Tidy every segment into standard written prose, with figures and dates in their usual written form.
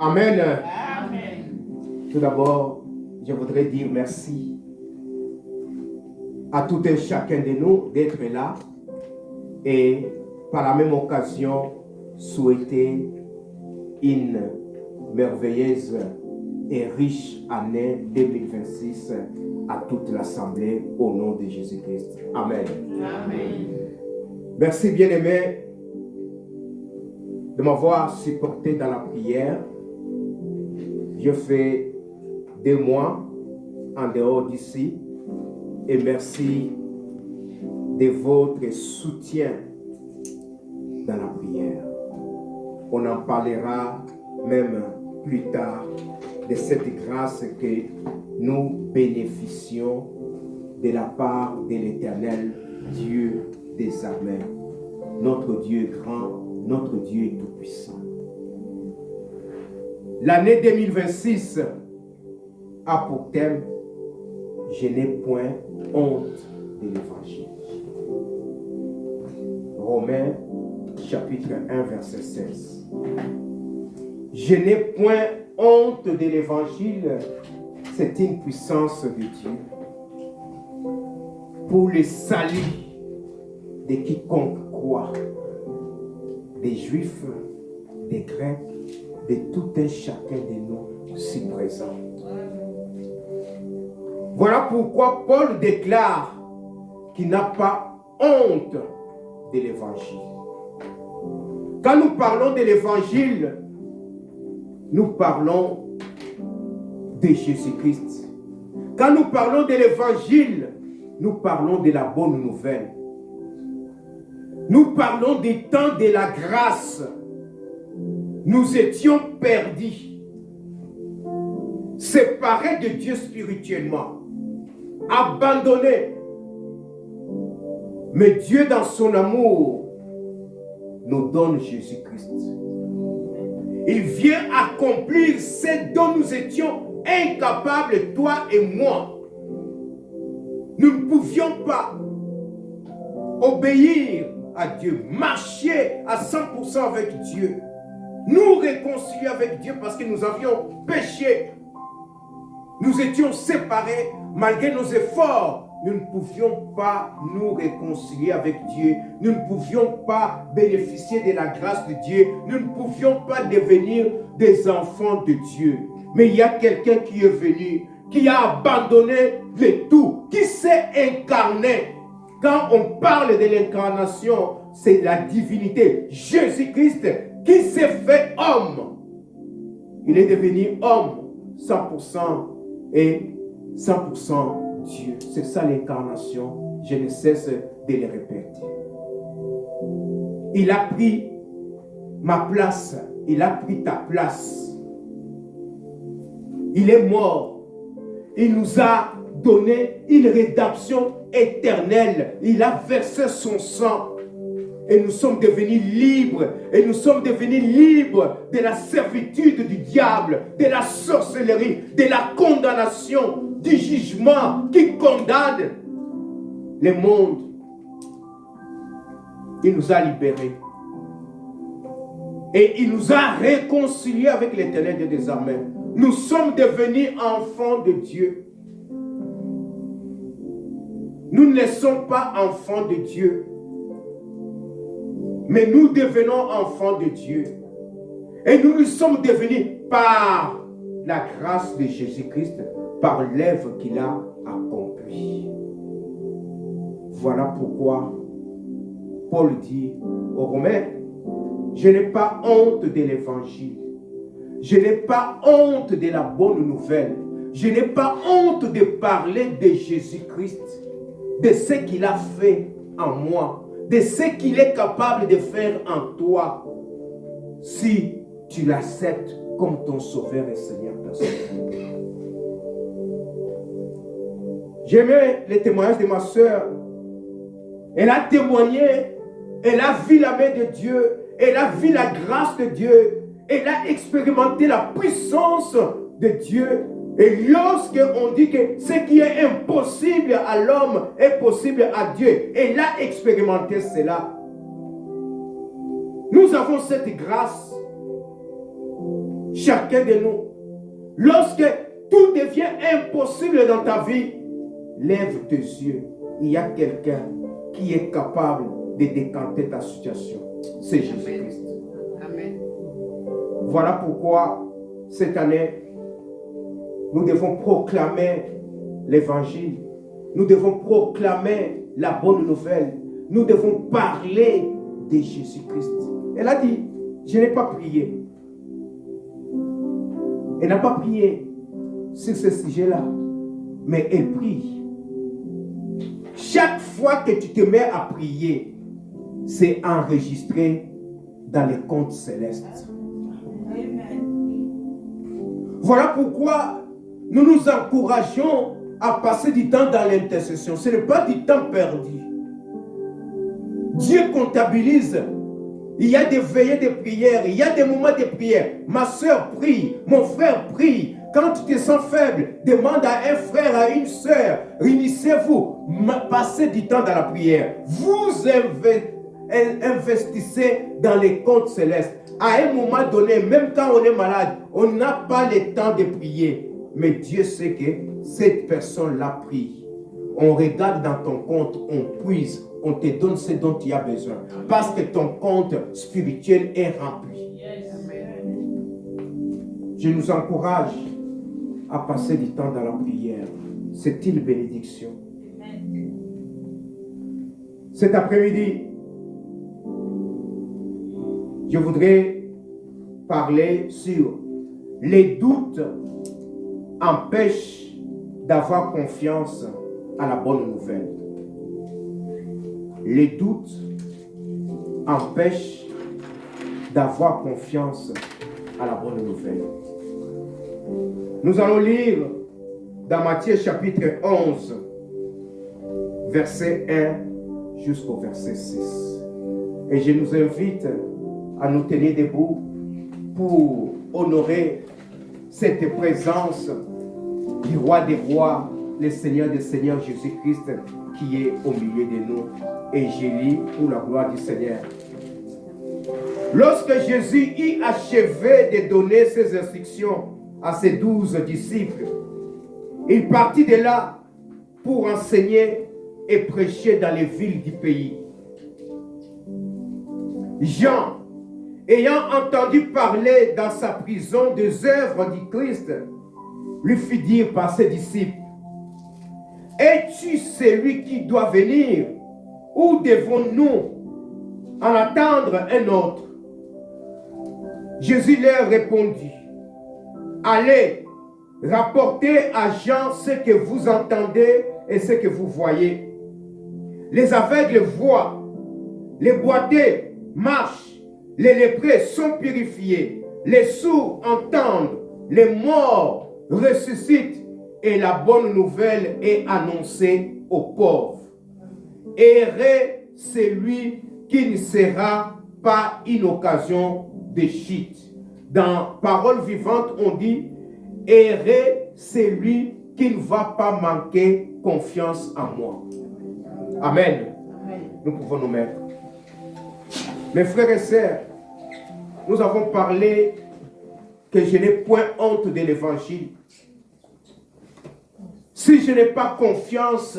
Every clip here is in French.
Amen. Amen. Tout d'abord, je voudrais dire merci à tout un chacun de nous d'être là et par la même occasion souhaiter une merveilleuse et riche année 2026 à toute l'Assemblée au nom de Jésus-Christ. Amen. Amen. Merci bien-aimés de m'avoir supporté dans la prière. Je fais 2 mois en dehors d'ici et merci de votre soutien dans la prière. On en parlera même plus tard de cette grâce que nous bénéficions de la part de l'Éternel Dieu des armées. Notre Dieu est grand, notre Dieu est tout-puissant. L'année 2026 a pour thème « Je n'ai point honte de l'Évangile ». Romains chapitre 1 verset 16. Je n'ai point honte de l'Évangile, c'est une puissance de Dieu pour le salut de quiconque croit, des Juifs, des Grecs, de tout un chacun de nous si présents. Voilà pourquoi Paul déclare qu'il n'a pas honte de l'Évangile. Quand nous parlons de l'Évangile, nous parlons de Jésus-Christ. Quand nous parlons de l'Évangile, nous parlons de la bonne nouvelle. Nous parlons du temps de la grâce. Nous étions perdus, séparés de Dieu spirituellement, abandonnés. Mais Dieu, dans son amour, nous donne Jésus-Christ. Il vient accomplir ce dont nous étions incapables, toi et moi. Nous ne pouvions pas obéir à Dieu, marcher à 100% avec Dieu, nous réconcilier avec Dieu parce que nous avions péché. Nous étions séparés. Malgré nos efforts, nous ne pouvions pas nous réconcilier avec Dieu. Nous ne pouvions pas bénéficier de la grâce de Dieu. Nous ne pouvions pas devenir des enfants de Dieu. Mais il y a quelqu'un qui est venu, qui a abandonné le tout, qui s'est incarné. Quand on parle de l'incarnation, c'est la divinité, Jésus-Christ, qui s'est fait homme. Il est devenu homme 100% et 100% Dieu. C'est ça l'incarnation. Je ne cesse de le répéter. Il a pris ma place. Il a pris ta place. Il est mort. Il nous a donné une rédemption éternelle. Il a versé son sang. Et nous sommes devenus libres. Et nous sommes devenus libres de la servitude du diable, de la sorcellerie, de la condamnation, du jugement qui condamne le monde. Il nous a libérés. Et il nous a réconciliés avec l'Éternel Dieu des armées. Nous sommes devenus enfants de Dieu. Nous ne sommes pas enfants de Dieu. Mais nous devenons enfants de Dieu. Et nous nous sommes devenus par la grâce de Jésus-Christ, par l'œuvre qu'il a accomplie. Voilà pourquoi Paul dit aux Romains, je n'ai pas honte de l'évangile. Je n'ai pas honte de la bonne nouvelle. Je n'ai pas honte de parler de Jésus-Christ, de ce qu'il a fait en moi, de ce qu'il est capable de faire en toi, si tu l'acceptes comme ton sauveur et Seigneur personnel. J'aimais les témoignages de ma soeur. Elle a témoigné, elle a vu la main de Dieu, elle a vu la grâce de Dieu, elle a expérimenté la puissance de Dieu. Et lorsqu'on dit que ce qui est impossible à l'homme est possible à Dieu, elle a expérimenté cela. Nous avons cette grâce. chacun de nous. Lorsque tout devient impossible dans ta vie, lève tes yeux. Il y a quelqu'un qui est capable de décanter ta situation. C'est Jésus-Christ. Amen. Voilà pourquoi cette année, nous devons proclamer l'évangile. Nous devons proclamer la bonne nouvelle. Nous devons parler de Jésus-Christ. Elle a dit, je n'ai pas prié. Elle n'a pas prié sur ce sujet-là, mais elle prie. Chaque fois que tu te mets à prier, c'est enregistré dans les comptes célestes. Voilà pourquoi nous nous encourageons à passer du temps dans l'intercession. Ce n'est pas du temps perdu. Dieu comptabilise. Il y a des veillées de prière, il y a des moments de prière. Ma soeur prie, mon frère prie. Quand tu te sens faible, demande à un frère, à une soeur, réunissez-vous, passez du temps dans la prière. Vous investissez dans les comptes célestes. À un moment donné, même quand on est malade, on n'a pas le temps de prier. Mais Dieu sait que cette personne-là prie. On regarde dans ton compte, on puise, on te donne ce dont tu as besoin. Parce que ton compte spirituel est rempli. Je nous encourage à passer du temps dans la prière. C'est une bénédiction. Cet après-midi, je voudrais parler sur les doutes empêchent d'avoir confiance à la bonne nouvelle. Les doutes empêchent d'avoir confiance à la bonne nouvelle. Nous allons lire dans Matthieu chapitre 11, verset 1 jusqu'au verset 6. Et je nous invite à nous tenir debout pour honorer cette présence du roi des rois, le Seigneur des seigneurs Jésus-Christ qui est au milieu de nous. Et je lis pour la gloire du Seigneur. Lorsque Jésus eut achevé de donner ses instructions à ses 12 disciples, il partit de là pour enseigner et prêcher dans les villes du pays. Jean, ayant entendu parler dans sa prison des œuvres du Christ, lui fit dire par ses disciples, « Es-tu celui qui doit venir, ou devons-nous en attendre un autre ?» Jésus leur répondit, « Allez, rapportez à Jean ce que vous entendez et ce que vous voyez. Les aveugles voient, les boiteux marchent, les lépreux sont purifiés, les sourds entendent, les morts ressuscitent et la bonne nouvelle est annoncée aux pauvres. Heureux celui qui ne sera pas une occasion de chute. » Dans Parole vivante, on dit « Heureux celui qui ne va pas manquer confiance en moi. » Amen. Amen. Nous pouvons nous mettre. Mes frères et sœurs, nous avons parlé que je n'ai point honte de l'évangile. Si je n'ai pas confiance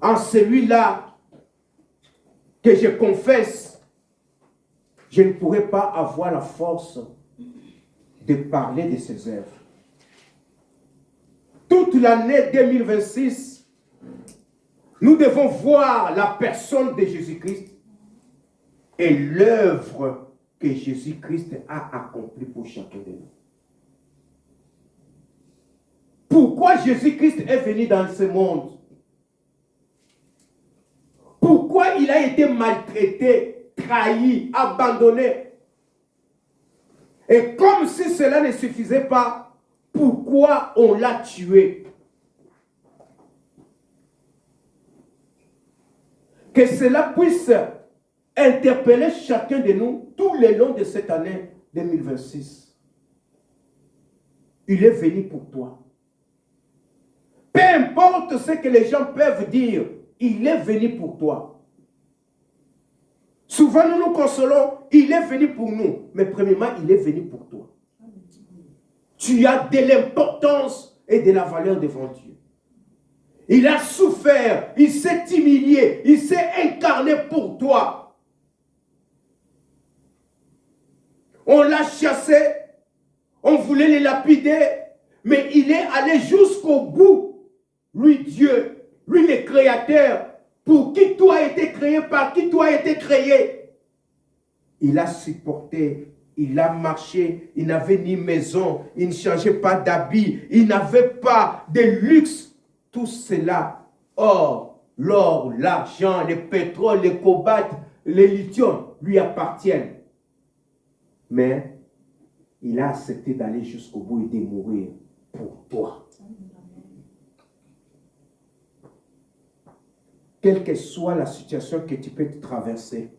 en celui-là que je confesse, je ne pourrai pas avoir la force de parler de ses œuvres. Toute l'année 2026, nous devons voir la personne de Jésus-Christ et l'œuvre que Jésus-Christ a accomplie pour chacun de nous. Pourquoi Jésus-Christ est venu dans ce monde? Pourquoi il a été maltraité, trahi, abandonné? Et comme si cela ne suffisait pas, pourquoi on l'a tué? Que cela puisse interpeller chacun de nous tout le long de cette année 2026. Il est venu pour toi. Peu importe ce que les gens peuvent dire, il est venu pour toi. Souvent nous nous consolons, il est venu pour nous. Mais premièrement, il est venu pour toi. tu as de l'importance et de la valeur devant Dieu. Il a souffert, il s'est humilié, il s'est incarné pour toi. On l'a chassé, on voulait le lapider, mais il est allé jusqu'au bout. Lui, Dieu, lui, le Créateur, pour qui toi as été créé, par qui toi as été créé. Il a supporté, il a marché, il n'avait ni maison, il ne changeait pas d'habit, il n'avait pas de luxe. Tout cela, or, l'or, l'argent, le pétrole, le cobalt, le lithium, lui appartiennent. Mais il a accepté d'aller jusqu'au bout et de mourir pour toi. Quelle que soit la situation que tu peux traverser,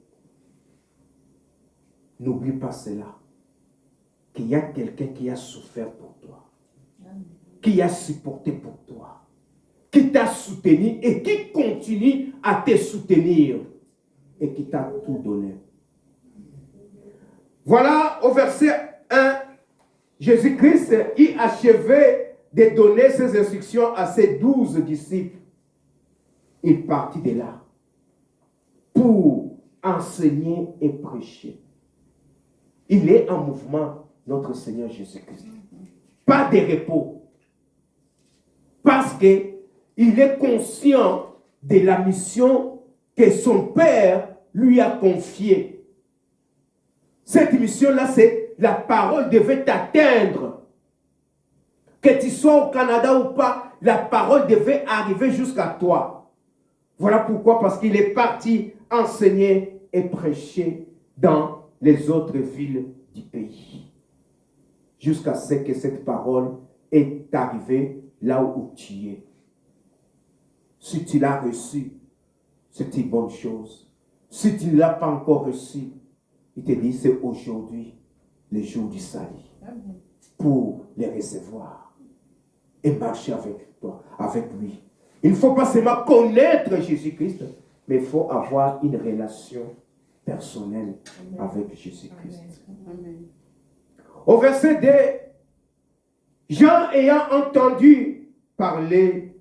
n'oublie pas cela. Qu'il y a quelqu'un qui a souffert pour toi, qui a supporté pour toi, qui t'a soutenu et qui continue à te soutenir et qui t'a tout donné. Voilà, au verset 1, Jésus-Christ y achevait de donner ses instructions à ses 12 disciples. Il partit de là pour enseigner et prêcher. Il est en mouvement, notre Seigneur Jésus-Christ. Pas de repos. Parce qu'il est conscient de la mission que son Père lui a confiée. Cette mission-là, c'est la parole devait t'atteindre. Que tu sois au Canada ou pas, la parole devait arriver jusqu'à toi. Voilà pourquoi, parce qu'il est parti enseigner et prêcher dans les autres villes du pays. Jusqu'à ce que cette parole est arrivée là où tu es. Si tu l'as reçu, c'est une bonne chose. Si tu ne l'as pas encore reçu, il te dit c'est aujourd'hui le jour du salut. Pour les recevoir et marcher avec toi, avec lui. Il ne faut pas seulement connaître Jésus-Christ, mais il faut avoir une relation personnelle avec Jésus-Christ. Au verset 2, Jean ayant entendu parler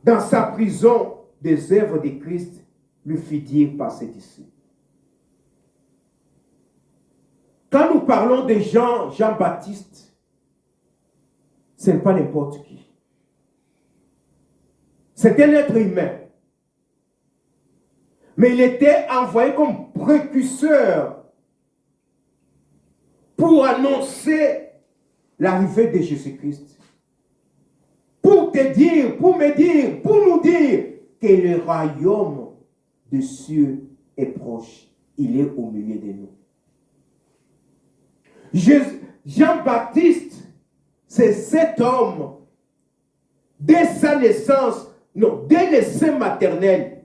dans sa prison des œuvres de Christ, lui fit dire par ses disciples. Quand nous parlons de Jean-Baptiste, ce n'est pas n'importe qui. C'est un être humain. Mais il était envoyé comme précurseur pour annoncer l'arrivée de Jésus-Christ. Pour te dire, pour me dire, pour nous dire que le royaume des cieux est proche. Il est au milieu de nous. Jean-Baptiste, c'est cet homme, dès sa naissance, non, dès le sein maternel,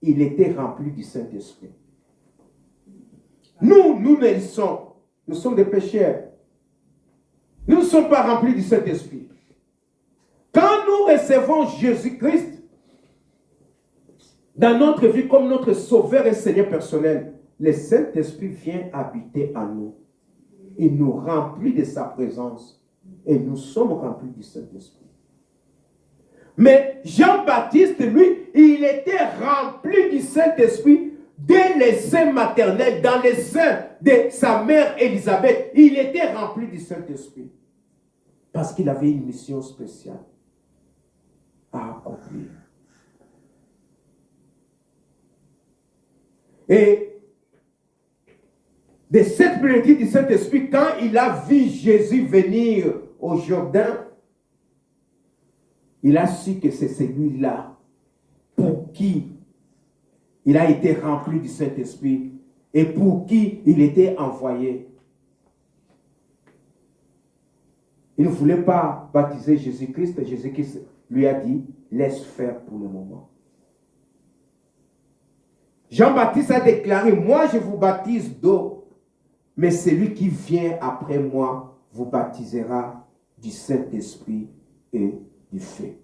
il était rempli du Saint-Esprit. Nous ne sommes, nous sommes des pécheurs. Nous ne sommes pas remplis du Saint-Esprit. Quand nous recevons Jésus-Christ dans notre vie comme notre Sauveur et Seigneur personnel, le Saint-Esprit vient habiter en nous. Il nous remplit de sa présence et nous sommes remplis du Saint-Esprit. Mais Jean-Baptiste, lui, il était rempli du Saint-Esprit dès les seins maternels, dans les seins de sa mère Élisabeth. Il était rempli du Saint-Esprit parce qu'il avait une mission spéciale à accomplir. Et de cette plénitude du Saint-Esprit, quand il a vu Jésus venir au Jourdain, il a su que c'est celui-là pour qui il a été rempli du Saint-Esprit et pour qui il était envoyé. Il ne voulait pas baptiser Jésus-Christ. Jésus-Christ lui a dit, laisse faire pour le moment. Jean-Baptiste a déclaré, moi je vous baptise d'eau, mais celui qui vient après moi vous baptisera du Saint-Esprit et du feu.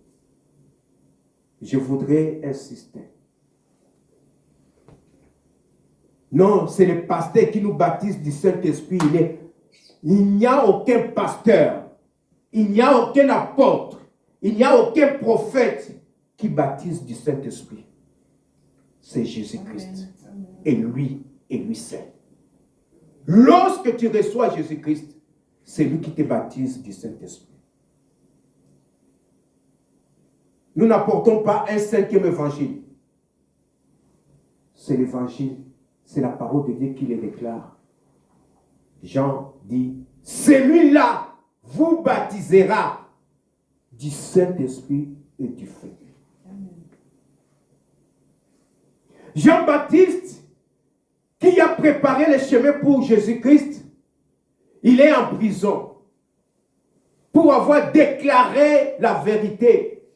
Je voudrais insister. Non, c'est le pasteur qui nous baptise du Saint-Esprit. Il n'y a aucun pasteur il n'y a aucun apôtre, il n'y a aucun prophète qui baptise du Saint-Esprit. C'est Jésus-Christ. Et lui seul. Lorsque tu reçois Jésus-Christ, c'est lui qui te baptise du Saint-Esprit. Nous n'apportons pas un cinquième évangile. C'est l'évangile, c'est la parole de Dieu qui le déclare. Jean dit, celui-là vous baptisera du Saint-Esprit et du feu. Jean-Baptiste, qui a préparé le chemin pour Jésus-Christ, il est en prison pour avoir déclaré la vérité.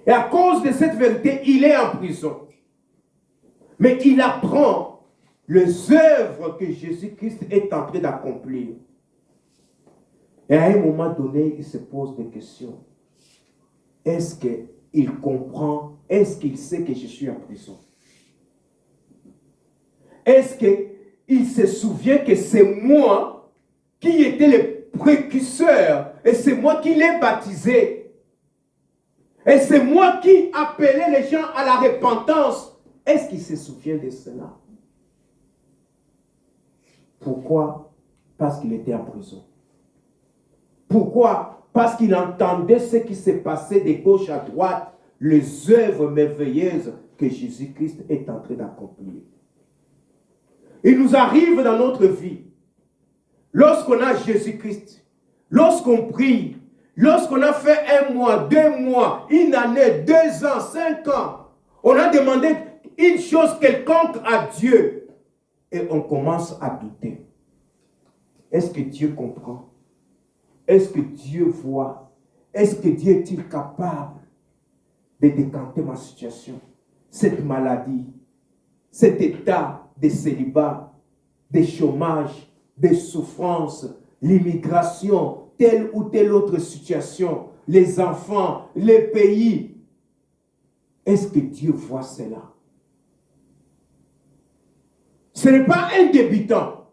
Et à cause de cette vérité, il est en prison. Mais il apprend les œuvres que Jésus-Christ est en train d'accomplir. Et à un moment donné, il se pose des questions. Est-ce qu'il comprend? Est-ce qu'il sait que je suis en prison? Est-ce qu'il se souvient que c'est moi qui étais le précurseur et c'est moi qui l'ai baptisé? Et c'est moi qui appelais les gens à la repentance? Est-ce qu'il se souvient de cela? Pourquoi? Parce qu'il était en prison. Pourquoi? Parce qu'il entendait ce qui se passait de gauche à droite, les œuvres merveilleuses que Jésus-Christ est en train d'accomplir. Il nous arrive dans notre vie, lorsqu'on a Jésus-Christ, lorsqu'on prie, lorsqu'on a fait 1 mois, 2 mois, 1 année, 2 ans, 5 ans, on a demandé une chose quelconque à Dieu et on commence à douter. Est-ce que Dieu comprend? Est-ce que Dieu voit? Est-ce que Dieu est-il capable de décanter ma situation? Cette maladie, cet état de célibat, de chômage, de souffrance, l'immigration, telle ou telle autre situation, les enfants, les pays. Est-ce que Dieu voit cela? Ce n'est pas un débutant,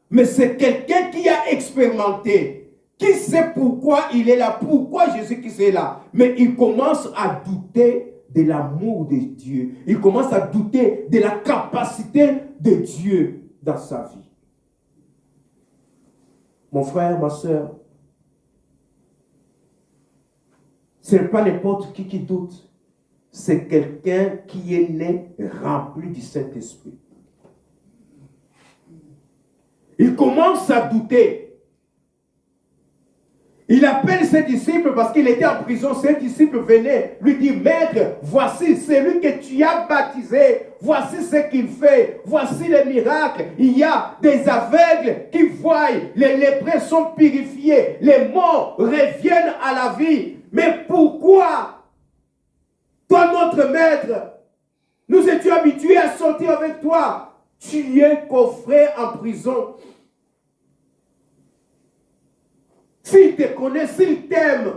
mais c'est quelqu'un qui a expérimenté, qui sait pourquoi il est là, pourquoi Jésus-Christ est là. Mais il commence à douter de l'amour de Dieu. Il commence à douter de la capacité de Dieu dans sa vie. Mon frère, ma soeur, ce n'est pas n'importe qui doute. C'est quelqu'un qui est né rempli du Saint-Esprit. Il commence à douter. Il appelle ses disciples parce qu'il était en prison. Ses disciples venaient lui dire, Maître, voici celui que tu as baptisé. Voici ce qu'il fait. Voici les miracles. Il y a des aveugles qui voient. Les lépreux sont purifiés. Les morts reviennent à la vie. Mais pourquoi, toi notre maître, nous étions habitués à sortir avec toi. Tu es coffré en prison. S'il te connaît, s'il t'aime,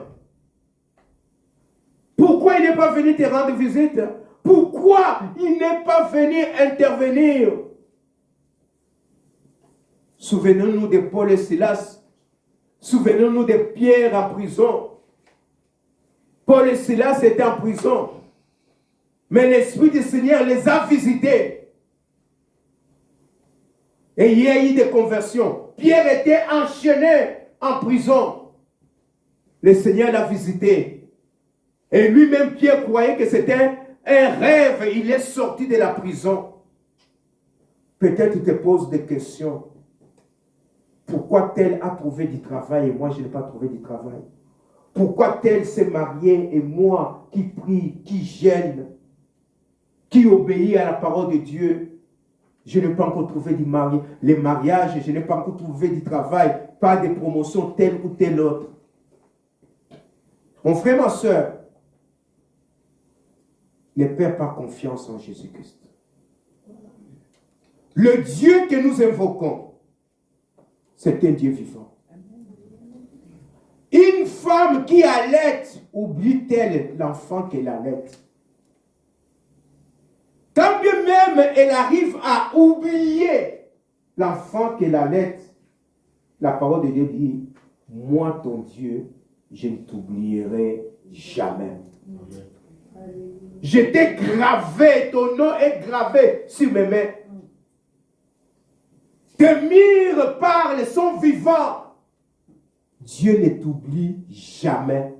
pourquoi il n'est pas venu te rendre visite? Pourquoi il n'est pas venu intervenir? Souvenons-nous de Paul et Silas. Souvenons-nous de Pierre en prison. Paul et Silas étaient en prison. Mais l'Esprit du Seigneur les a visités. Et il y a eu des conversions. Pierre était enchaîné en prison. Le Seigneur l'a visité. Et lui-même, Pierre croyait que c'était un rêve. Il est sorti de la prison. Peut-être tu te poses des questions. Pourquoi tel a trouvé du travail et moi je n'ai pas trouvé du travail? Pourquoi tel s'est marié et moi qui prie, qui gêne, qui obéit à la parole de Dieu, je n'ai pas encore trouvé du mariage, les mariages, je n'ai pas encore trouvé du travail, pas de promotion telle ou telle autre. Mon frère, ma soeur, ne perds pas confiance en Jésus-Christ. Le Dieu que nous invoquons, c'est un Dieu vivant. Une femme qui allait, oublie-t-elle l'enfant qu'elle allait? Quand bien même elle arrive à oublier l'enfant qu'elle allait, la parole de Dieu dit, moi ton Dieu, je ne t'oublierai jamais. J'étais gravé, ton nom est gravé sur mes mains. Tes murs parlent, sont vivants. Dieu ne t'oublie jamais.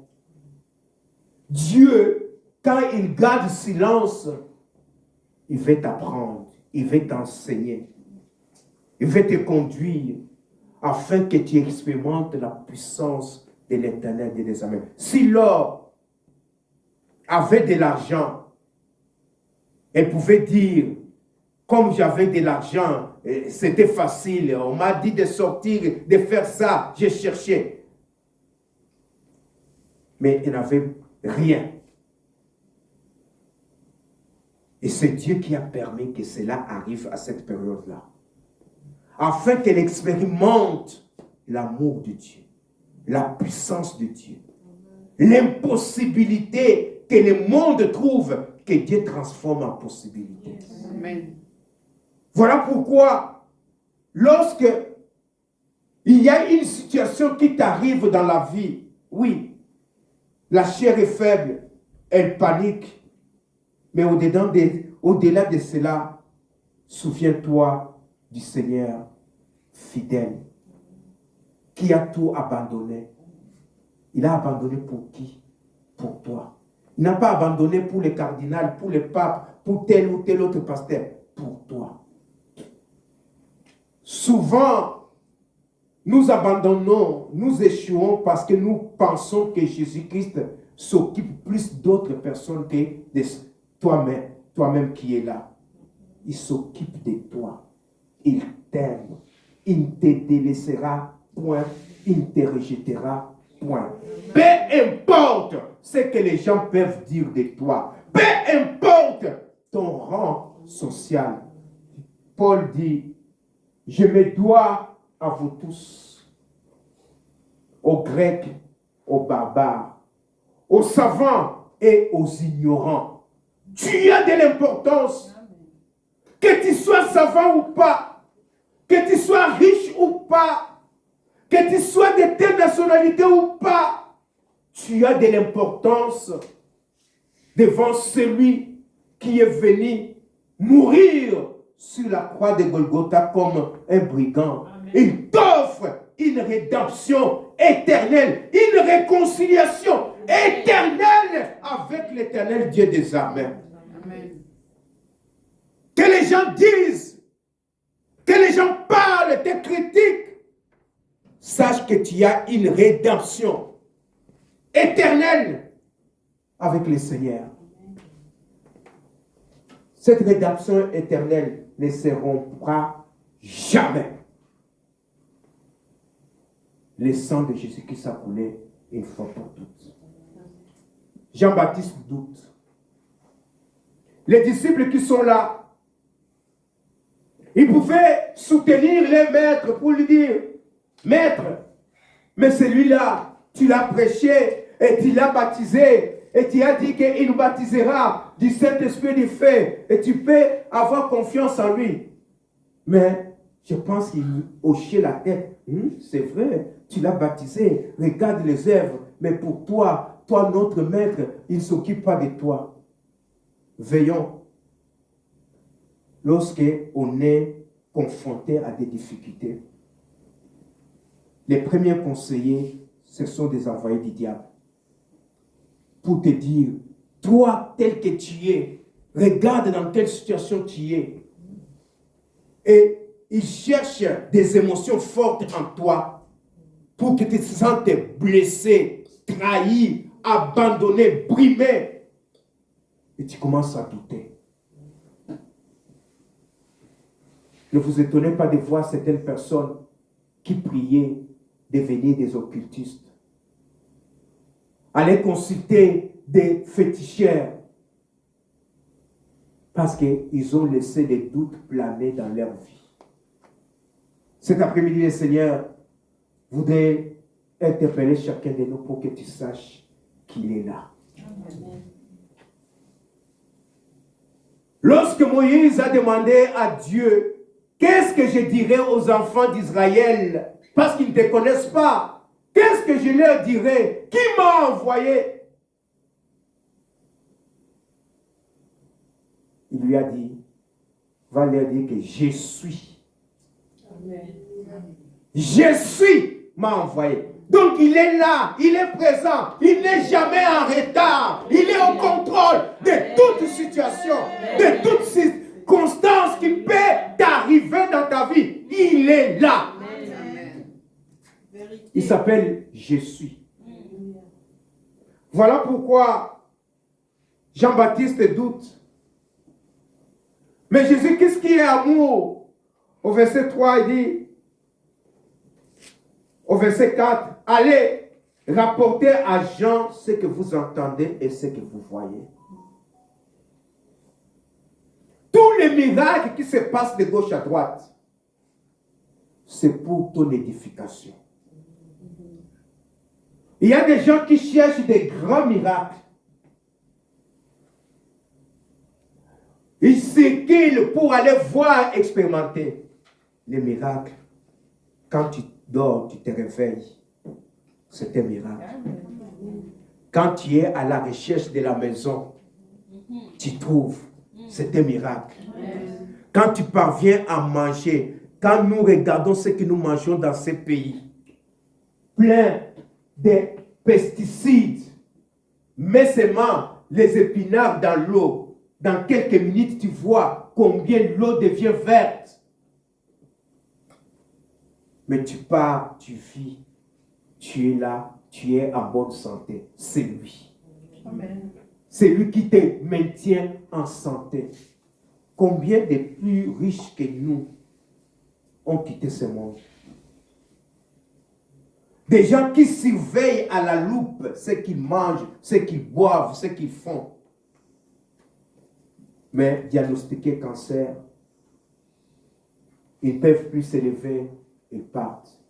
Dieu, quand il garde silence, il veut t'apprendre, il veut t'enseigner, il veut te conduire afin que tu expérimentes la puissance de l'Éternel et des Amen. Si l'or avait de l'argent, elle pouvait dire, comme j'avais de l'argent, c'était facile, on m'a dit de sortir, de faire ça, j'ai cherché. Mais elle n'avait rien. Et c'est Dieu qui a permis que cela arrive à cette période-là. Afin qu'elle expérimente l'amour de Dieu, la puissance de Dieu, l'impossibilité que le monde trouve, que Dieu transforme en possibilité. Amen. Voilà pourquoi, lorsque il y a une situation qui t'arrive dans la vie, oui, la chair est faible, elle panique, mais au-delà de cela, souviens-toi du Seigneur fidèle qui a tout abandonné. Il a abandonné pour qui? Pour toi. Il n'a pas abandonné pour les cardinals, pour les papes, pour tel ou tel autre pasteur, pour toi. Souvent, nous abandonnons, nous échouons parce que nous pensons que Jésus-Christ s'occupe plus d'autres personnes que de toi-même qui es là. Il s'occupe de toi. Il t'aime. Il ne te délaissera point. Il ne te rejettera point. Peu importe ce que les gens peuvent dire de toi. Peu importe ton rang social. Paul dit, je me dois à vous tous, aux Grecs, aux barbares, aux savants et aux ignorants. Tu as de l'importance. Que tu sois savant ou pas, que tu sois riche ou pas, que tu sois de telle nationalité ou pas, tu as de l'importance devant celui qui est venu mourir sur la croix de Golgotha comme un brigand. Amen. Il t'offre une rédemption éternelle, une réconciliation éternelle avec l'éternel Dieu des armées. Amen. Que les gens disent, que les gens parlent, te critiquent, sache que tu as une rédemption éternelle avec le Seigneur. Cette rédemption éternelle ne se rompra jamais. Le sang de Jésus-Christ a coulé une fois pour toutes. Jean-Baptiste doute. Les disciples qui sont là, ils pouvaient soutenir les maîtres pour lui dire, maître, mais celui-là, tu l'as prêché et tu l'as baptisé et tu as dit qu'il nous baptisera du Saint-Esprit du feu et tu peux avoir confiance en lui. Mais je pense qu'il hochait la tête. C'est vrai, tu l'as baptisé, regarde les œuvres, mais pour toi, notre maître, il ne s'occupe pas de toi. Veillons. Lorsqu'on est confronté à des difficultés, les premiers conseillers, ce sont des envoyés du diable. Pour te dire, toi tel que tu es, regarde dans quelle situation tu es. Et ils cherchent des émotions fortes en toi pour que tu te sentes blessé, trahi, abandonné, brimé. Et tu commences à douter. Ne vous étonnez pas de voir certaines personnes qui priaient devenir des occultistes. Aller consulter des féticheurs parce qu'ils ont laissé des doutes planer dans leur vie. Cet après-midi, le Seigneur voudrait interpeller chacun de nous pour que tu saches qu'il est là. Amen. Lorsque Moïse a demandé à Dieu, qu'est-ce que je dirais aux enfants d'Israël parce qu'ils ne te connaissent pas? qu'est-ce que je leur dirai? Qui m'a envoyé? Il lui a dit, va leur dire que je suis. Amen. Je suis m'a envoyé. Donc il est là, il est présent, il n'est jamais en retard, il est au contrôle de toute situation, de toute circonstance qui peut t'arriver dans ta vie. Il est là. Il s'appelle Je suis. Voilà pourquoi Jean-Baptiste doute. Mais Jésus, qu'est-ce qui est amour? Au verset 3, il dit, au verset 4, allez rapporter à Jean ce que vous entendez et ce que vous voyez. Tous les miracles qui se passent de gauche à droite, c'est pour ton édification. Il y a des gens qui cherchent des grands miracles. Ils s'équilent pour aller voir, expérimenter les miracles. Quand tu dors, tu te réveilles. C'est un miracle. Quand tu es à la recherche de la maison, tu trouves. C'est un miracle. Quand tu parviens à manger, quand nous regardons ce que nous mangeons dans ces pays, plein de pesticides, mets seulement les épinards dans l'eau. Dans quelques minutes, tu vois combien l'eau devient verte. Mais tu pars, tu vis, tu es là, tu es en bonne santé. C'est lui. Amen. C'est lui qui te maintient en santé. Combien de plus riches que nous ont quitté ce monde? Des gens qui surveillent à la loupe ce qu'ils mangent, ce qu'ils boivent, ce qu'ils font. Mais diagnostiquer cancer, ils ne peuvent plus se lever, ils partent.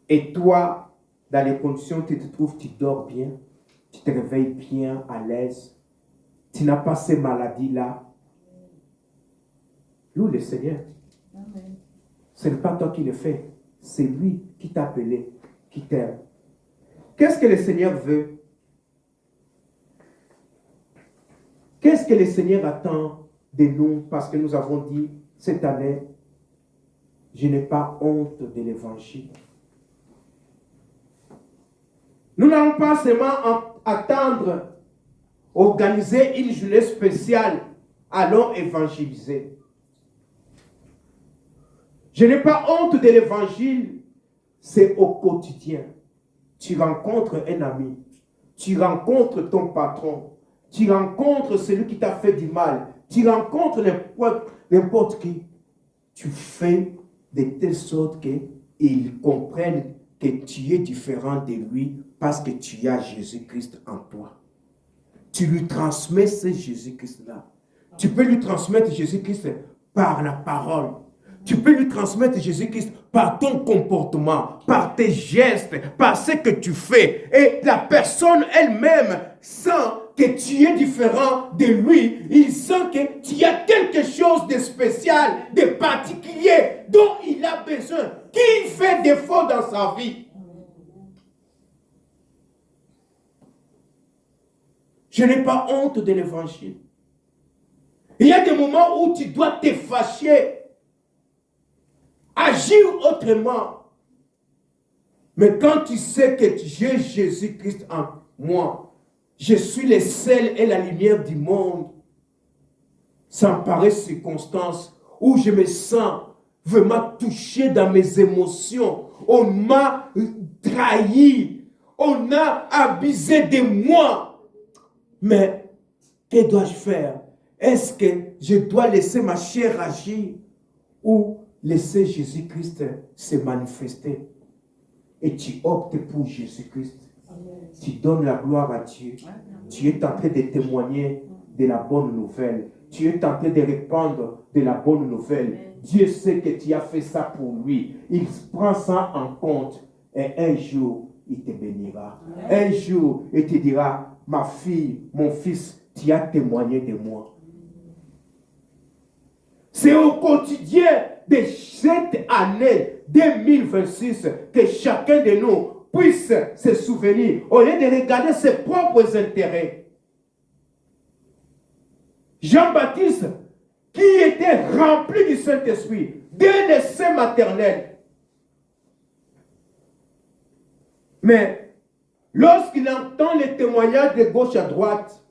Et toi, dans les conditions où tu te trouves, tu dors bien, tu te réveilles bien, à l'aise, tu n'as pas ces maladies-là. Loue le Seigneur. Amen. Ce n'est pas toi qui le fais, c'est lui qui t'a appelé, qui t'aime. Qu'est-ce que le Seigneur veut? Qu'est-ce que le Seigneur attend de nous? Parce que nous avons dit cette année, je n'ai pas honte de l'évangile. Nous n'allons pas seulement attendre, organiser une journée spéciale, allons évangéliser. Je n'ai pas honte de l'évangile, c'est au quotidien. Tu rencontres un ami, tu rencontres ton patron, tu rencontres celui qui t'a fait du mal, tu rencontres n'importe qui. Tu fais de telle sorte qu'ils comprennent que tu es différent de lui parce que tu as Jésus-Christ en toi. Tu lui transmets ce Jésus-Christ-là. Tu peux lui transmettre Jésus-Christ par la parole. Tu peux lui transmettre Jésus-Christ par ton comportement, par tes gestes, par ce que tu fais. Et la personne elle-même sent que tu es différent de lui. Il sent que tu as quelque chose de spécial, de particulier, dont il a besoin, qui fait défaut dans sa vie. Je n'ai pas honte de l'évangile. Il y a des moments où tu dois te fâcher, agir autrement. Mais quand tu sais que j'ai Jésus-Christ en moi, je suis le sel et la lumière du monde, sans pareille circonstance où je me sens vraiment touché dans mes émotions. On m'a trahi, on a abusé de moi. Mais que dois-je faire? Est-ce que je dois laisser ma chair agir ou laisser Jésus-Christ se manifester? Et tu optes pour Jésus-Christ. Tu donnes la gloire à Dieu. Tu es en train de témoigner de la bonne nouvelle. Tu es en train de répandre de la bonne nouvelle. Dieu sait que tu as fait ça pour lui. Il prend ça en compte. Et un jour, il te bénira. Un jour, il te dira, ma fille, mon fils, tu as témoigné de moi. C'est au quotidien de cette année 2026 que chacun de nous puisse se souvenir, au lieu de regarder ses propres intérêts. Jean-Baptiste, qui était rempli du Saint-Esprit, dès le sein maternel. Mais lorsqu'il entend les témoignages de gauche à droite,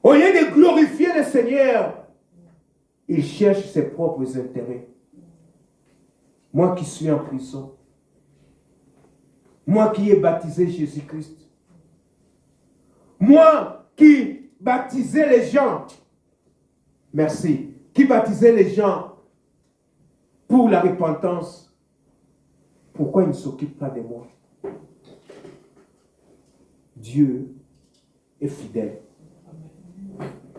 au lieu de glorifier le Seigneur, il cherche ses propres intérêts. Moi qui suis en prison, moi qui ai baptisé Jésus-Christ, moi qui baptisais les gens, merci, qui baptisait les gens pour la repentance, pourquoi il ne s'occupe pas de moi? Dieu est fidèle.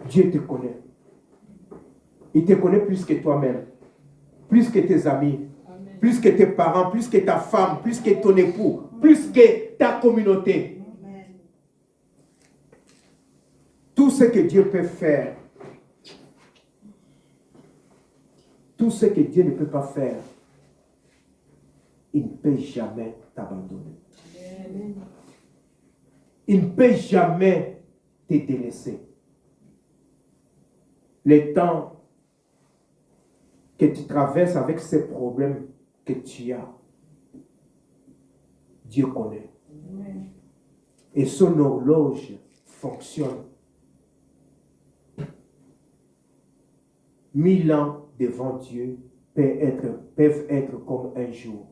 Dieu te connaît. Il te connaît plus que toi-même, plus que tes amis, Amen. Plus que tes parents, plus que ta femme, plus que ton époux, plus que ta communauté. Amen. Tout ce que Dieu peut faire, tout ce que Dieu ne peut pas faire, il ne peut jamais t'abandonner. Amen. Il ne peut jamais te délaisser. Les temps que tu traverses avec ces problèmes que tu as, Dieu connaît. Amen. Et son horloge fonctionne. 1000 ans devant Dieu peuvent être comme un jour.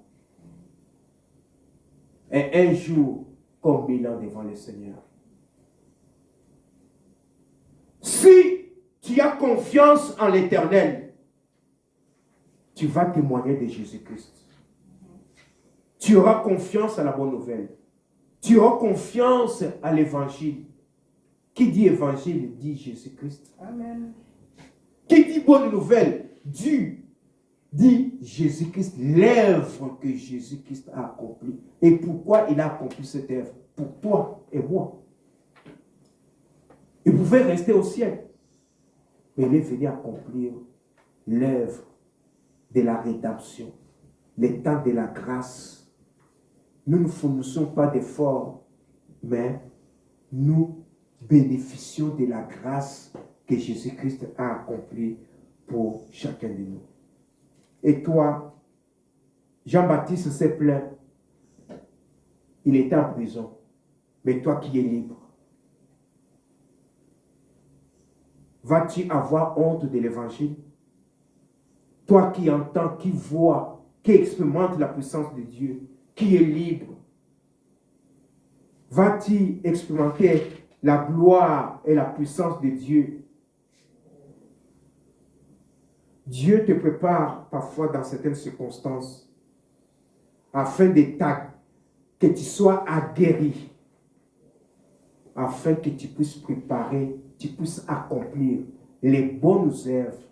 Et un jour comme 1000 ans devant le Seigneur. Si tu as confiance en l'Éternel, tu vas témoigner de Jésus-Christ. Tu auras confiance à la bonne nouvelle. Tu auras confiance à l'Évangile. Qui dit Évangile dit Jésus-Christ. Amen. Qui dit bonne nouvelle dit Jésus-Christ, l'œuvre que Jésus-Christ a accomplie. Et pourquoi il a accompli cette œuvre? Pour toi et moi. Il pouvait rester au ciel. Mais il est venu accomplir l'œuvre de la rédemption, le temps de la grâce. Nous ne fournissons pas d'efforts, mais nous bénéficions de la grâce que Jésus-Christ a accomplie pour chacun de nous. Et toi, Jean-Baptiste s'est plaint. Il était en prison. Mais toi qui es libre, vas-tu avoir honte de l'évangile? Toi qui entends, qui vois, qui expérimente la puissance de Dieu, qui est libre, vas-tu expérimenter la gloire et la puissance de Dieu? Dieu te prépare parfois dans certaines circonstances afin que tu sois aguerri, afin que tu puisses préparer, tu puisses accomplir les bonnes œuvres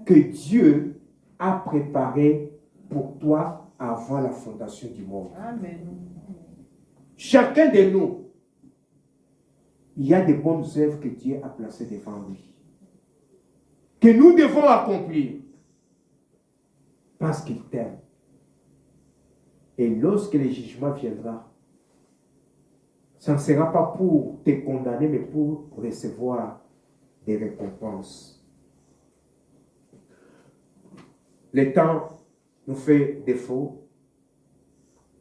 que Dieu a préparées pour toi avant la fondation du monde. Amen. Chacun de nous, il y a des bonnes œuvres que Dieu a placées devant lui, que nous devons accomplir parce qu'il t'aime. Et lorsque le jugement viendra, ça ne sera pas pour te condamner, mais pour recevoir des récompenses. Le temps nous fait défaut.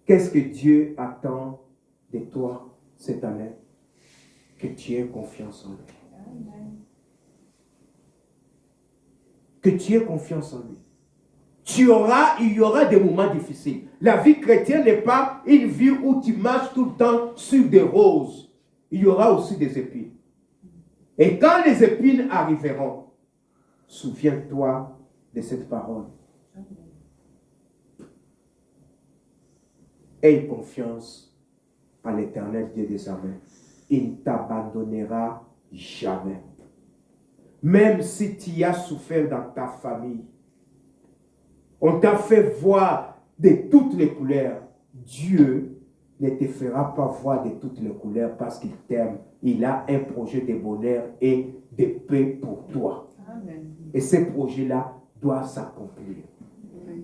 Qu'est-ce que Dieu attend de toi cette année? Que tu aies confiance en lui. Amen. Que tu aies confiance en lui. Il y aura des moments difficiles. La vie chrétienne n'est pas une vie où tu marches tout le temps sur des roses. Il y aura aussi des épines. Et quand les épines arriveront, souviens-toi de cette parole. Aie confiance en l'Éternel Dieu des armées. Il ne t'abandonnera jamais. Même si tu as souffert dans ta famille, on t'a fait voir de toutes les couleurs. Dieu ne te fera pas voir de toutes les couleurs parce qu'il t'aime. Il a un projet de bonheur et de paix pour toi. Amen. Et ce projet-là doit s'accomplir.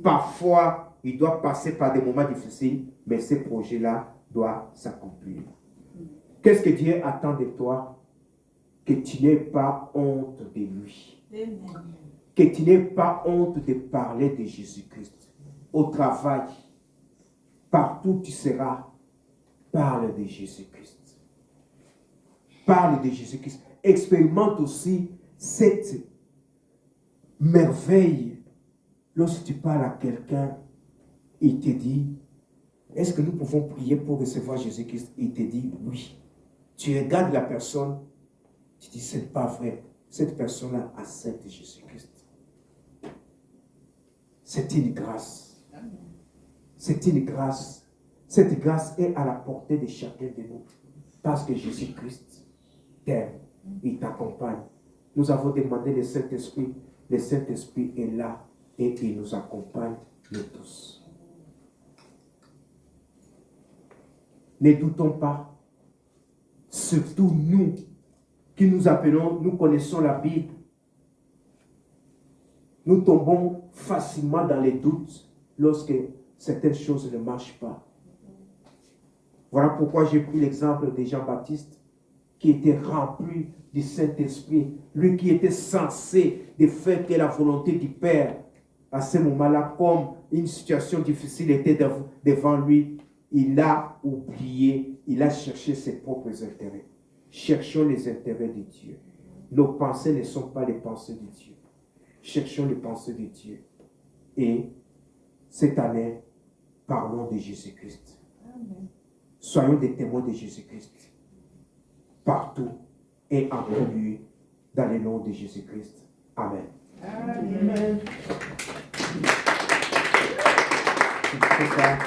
Parfois, il doit passer par des moments difficiles, mais ces projets-là doivent s'accomplir. Qu'est-ce que Dieu attend de toi? Que tu n'aies pas honte de lui. Que tu n'aies pas honte de parler de Jésus-Christ. Au travail, partout où tu seras, parle de Jésus-Christ. Parle de Jésus-Christ. Expérimente aussi cette merveille. Lorsque tu parles à quelqu'un, il te dit, est-ce que nous pouvons prier pour recevoir Jésus-Christ? Il te dit oui. Tu regardes la personne, tu dis, c'est pas vrai. Cette personne-là accepte Jésus-Christ. C'est une grâce. C'est une grâce. Cette grâce est à la portée de chacun de nous. Parce que Jésus-Christ t'aime. Il t'accompagne. Nous avons demandé le Saint-Esprit. Le Saint-Esprit est là et il nous accompagne, nous tous. Ne doutons pas. Surtout nous qui nous appelons, nous connaissons la Bible. Nous tombons facilement dans les doutes lorsque certaines choses ne marchent pas. Voilà pourquoi j'ai pris l'exemple de Jean-Baptiste qui était rempli du Saint-Esprit. Lui qui était censé de faire que la volonté du Père. À ce moment-là, comme une situation difficile était devant lui, il a oublié, il a cherché ses propres intérêts. Cherchons les intérêts de Dieu. Nos pensées ne sont pas les pensées de Dieu. Cherchons les pensées de Dieu. Et cette année, parlons de Jésus-Christ. Soyons des témoins de Jésus-Christ. Partout et en tout lieu, dans le nom de Jésus-Christ. Amen. Amen. C'est ça.